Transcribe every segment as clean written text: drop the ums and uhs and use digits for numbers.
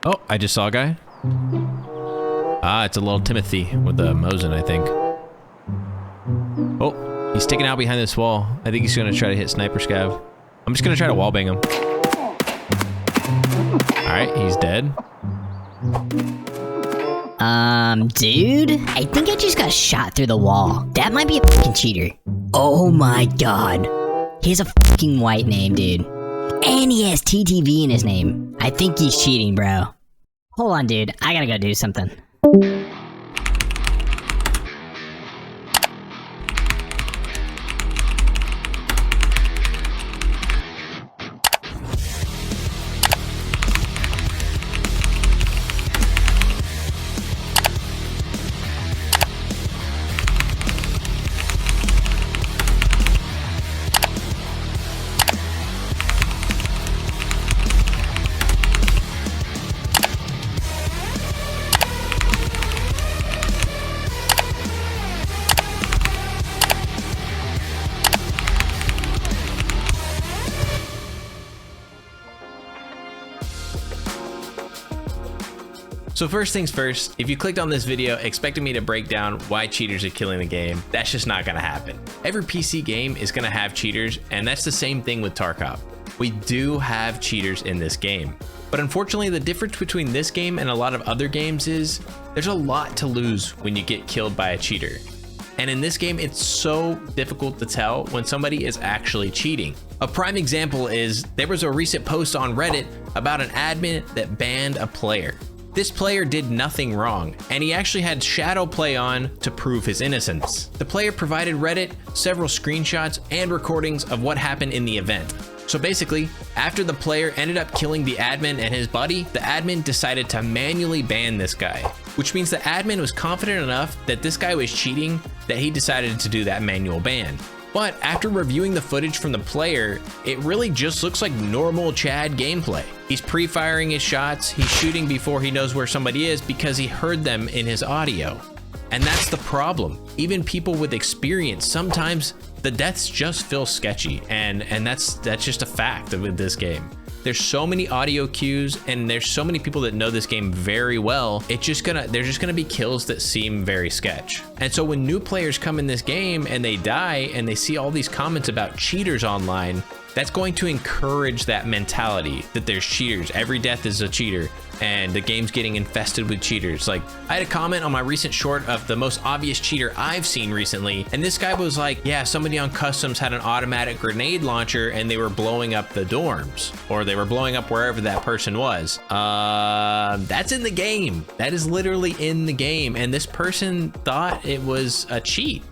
Oh, I just saw a guy. Ah, it's a little Timothy with the Mosin, I think. Oh, he's sticking out behind this wall. I think he's gonna try to hit Sniper Scav. I'm just gonna try to wallbang him. All right, he's dead. Dude, I think I just got shot through the wall. That might be a fucking cheater. Oh my god. He has a fucking white name, dude. And he has TTV in his name. I think he's cheating, bro. Hold on, dude. I gotta go do something. So first things first, if you clicked on this video expecting me to break down why cheaters are killing the game, that's just not gonna happen. Every PC game is gonna have cheaters, and that's the same thing with Tarkov. We do have cheaters in this game. But unfortunately, the difference between this game and a lot of other games is there's a lot to lose when you get killed by a cheater. And in this game, it's so difficult to tell when somebody is actually cheating. A prime example is there was a recent post on Reddit about an admin that banned a player. This player did nothing wrong, and he actually had shadow play on to prove his innocence. The player provided Reddit several screenshots and recordings of what happened in the event. So basically, after the player ended up killing the admin and his buddy, the admin decided to manually ban this guy, which means the admin was confident enough that this guy was cheating that he decided to do that manual ban. But after reviewing the footage from the player, it really just looks like normal Chad gameplay. He's pre-firing his shots, he's shooting before he knows where somebody is because he heard them in his audio. And that's the problem. Even people with experience, sometimes the deaths just feel sketchy, and that's just a fact of this game. There's so many audio cues, and there's so many people that know this game very well. They're just gonna be kills that seem very sketch. And so when new players come in this game and they die and they see all these comments about cheaters online, that's going to encourage that mentality that there's cheaters. Every death is a cheater, and the game's getting infested with cheaters. Like, I had a comment on my recent short of the most obvious cheater I've seen recently, and this guy was like, yeah, somebody on customs had an automatic grenade launcher and they were blowing up the dorms, or they were blowing up wherever that person was. That's in the game. That is literally in the game, and this person thought it was a cheat.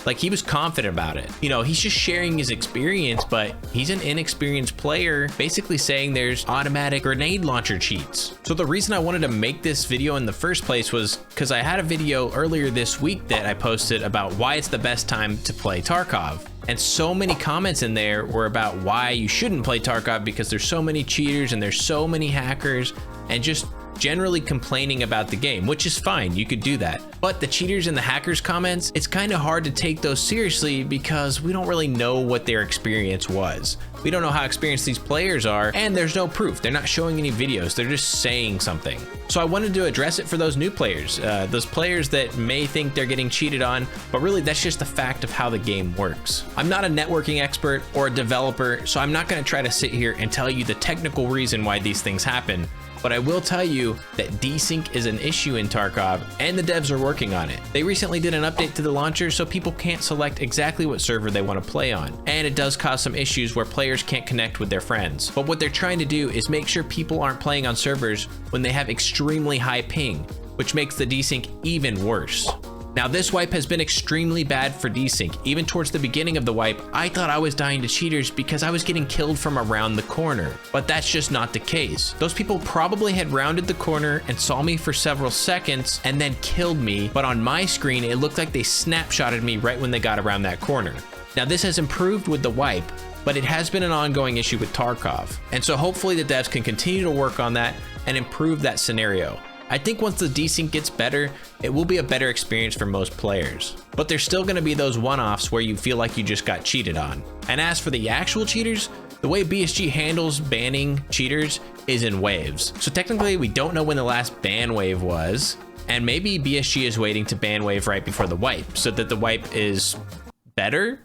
Like, he was confident about it. You know, he's just sharing his experience, but he's an inexperienced player basically saying there's automatic grenade launcher cheats. So the reason I wanted to make this video in the first place was because I had a video earlier this week that I posted about why it's the best time to play Tarkov. And so many comments in there were about why you shouldn't play Tarkov because there's so many cheaters and there's so many hackers, and just generally complaining about the game, which is fine, you could do that. But the cheaters and the hackers comments, it's kind of hard to take those seriously because we don't really know what their experience was. We don't know how experienced these players are, and there's no proof. They're not showing any videos, they're just saying something. So I wanted to address it for those new players, those players that may think they're getting cheated on, but really that's just the fact of how the game works. I'm not a networking expert or a developer, so I'm not gonna try to sit here and tell you the technical reason why these things happen. But I will tell you that desync is an issue in Tarkov, and the devs are working on it. They recently did an update to the launcher so people can't select exactly what server they want to play on. And it does cause some issues where players can't connect with their friends. But what they're trying to do is make sure people aren't playing on servers when they have extremely high ping, which makes the desync even worse. Now, this wipe has been extremely bad for desync. Even towards the beginning of the wipe, I thought I was dying to cheaters because I was getting killed from around the corner, but that's just not the case. Those people probably had rounded the corner and saw me for several seconds and then killed me, but on my screen, it looked like they snapshotted me right when they got around that corner. Now, this has improved with the wipe, but it has been an ongoing issue with Tarkov. And so hopefully the devs can continue to work on that and improve that scenario. I think once the desync gets better, it will be a better experience for most players. But there's still gonna be those one-offs where you feel like you just got cheated on. And as for the actual cheaters, The way BSG handles banning cheaters is in waves. So technically we don't know when the last ban wave was, and maybe BSG is waiting to ban wave right before the wipe so that the wipe is better.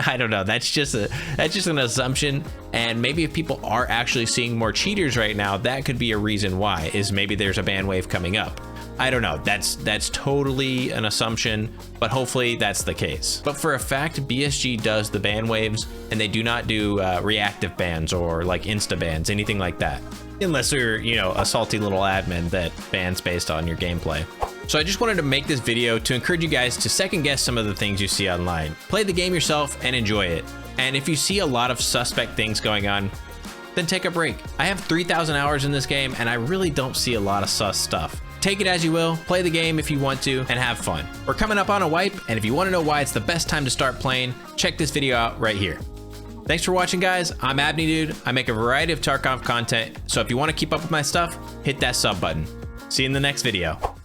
I don't know. That's just an assumption. And maybe if people are actually seeing more cheaters right now, that could be a reason why, is maybe there's a ban wave coming up. I don't know. That's totally an assumption, but hopefully that's the case. But for a fact, BSG does the ban waves, and they do not do reactive bans or like insta bans, anything like that. Unless you're, you know, a salty little admin that bans based on your gameplay. So I just wanted to make this video to encourage you guys to second guess some of the things you see online. Play the game yourself and enjoy it. And if you see a lot of suspect things going on, then take a break. I have 3,000 hours in this game and I really don't see a lot of sus stuff. Take it as you will, play the game if you want to, and have fun. We're coming up on a wipe, and if you want to know why it's the best time to start playing, check this video out right here. Thanks for watching, guys. I'm Abney Dude. I make a variety of Tarkov content, so if you want to keep up with my stuff, hit that sub button. See you in the next video.